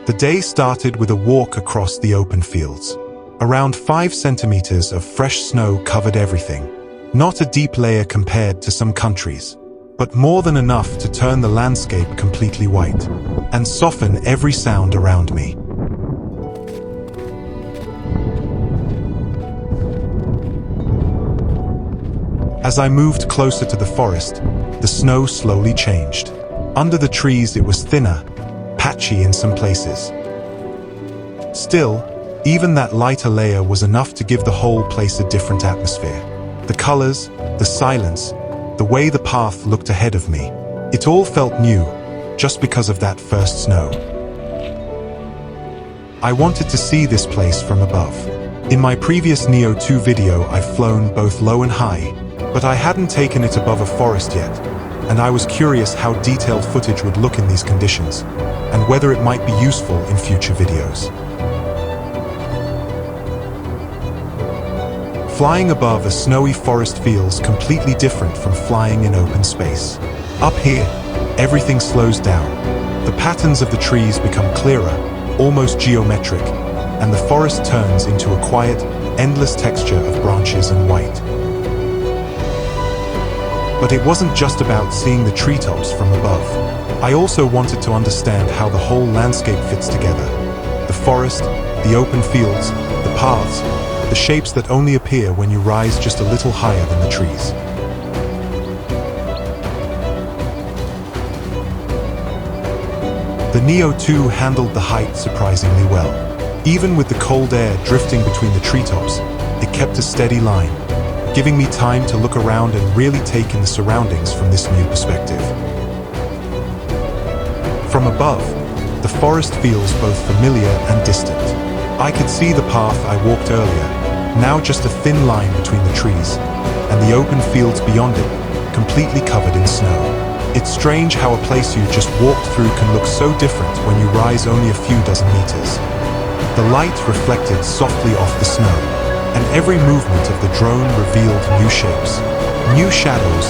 The day started with a walk across the open fields. Around 5 centimeters of fresh snow covered everything. Not a deep layer compared to some countries, but more than enough to turn the landscape completely white and soften every sound around me. As I moved closer to the forest, the snow slowly changed. Under the trees it was thinner, patchy in some places. Still, even that lighter layer was enough to give the whole place a different atmosphere. The colors, the silence, the way the path looked ahead of me. It all felt new, just because of that first snow. I wanted to see this place from above. In my previous Neo 2 video, I've flown both low and high, but I hadn't taken it above a forest yet, and I was curious how detailed footage would look in these conditions, and whether it might be useful in future videos. Flying above a snowy forest feels completely different from flying in open space. Up here, everything slows down. The patterns of the trees become clearer, almost geometric, and the forest turns into a quiet, endless texture of branches and white. But it wasn't just about seeing the treetops from above. I also wanted to understand how the whole landscape fits together. The forest, the open fields, the paths, the shapes that only appear when you rise just a little higher than the trees. The Neo 2 handled the height surprisingly well. Even with the cold air drifting between the treetops, it kept a steady line, giving me time to look around and really take in the surroundings from this new perspective. From above, the forest feels both familiar and distant. I could see the path I walked earlier, now just a thin line between the trees, and the open fields beyond it, completely covered in snow. It's strange how a place you just walked through can look so different when you rise only a few dozen meters. The light reflected softly off the snow, and every movement of the drone revealed new shapes, new shadows,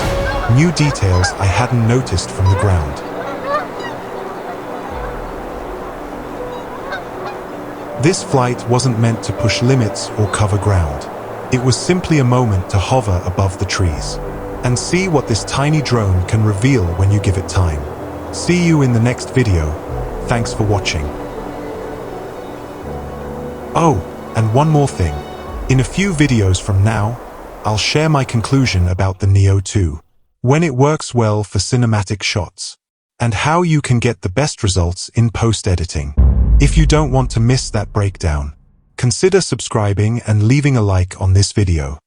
new details I hadn't noticed from the ground. This flight wasn't meant to push limits or cover ground. It was simply a moment to hover above the trees and see what this tiny drone can reveal when you give it time. See you in the next video. Thanks for watching. Oh, and one more thing. In a few videos from now, I'll share my conclusion about the Neo 2, when it works well for cinematic shots, and how you can get the best results in post-editing. If you don't want to miss that breakdown, consider subscribing and leaving a like on this video.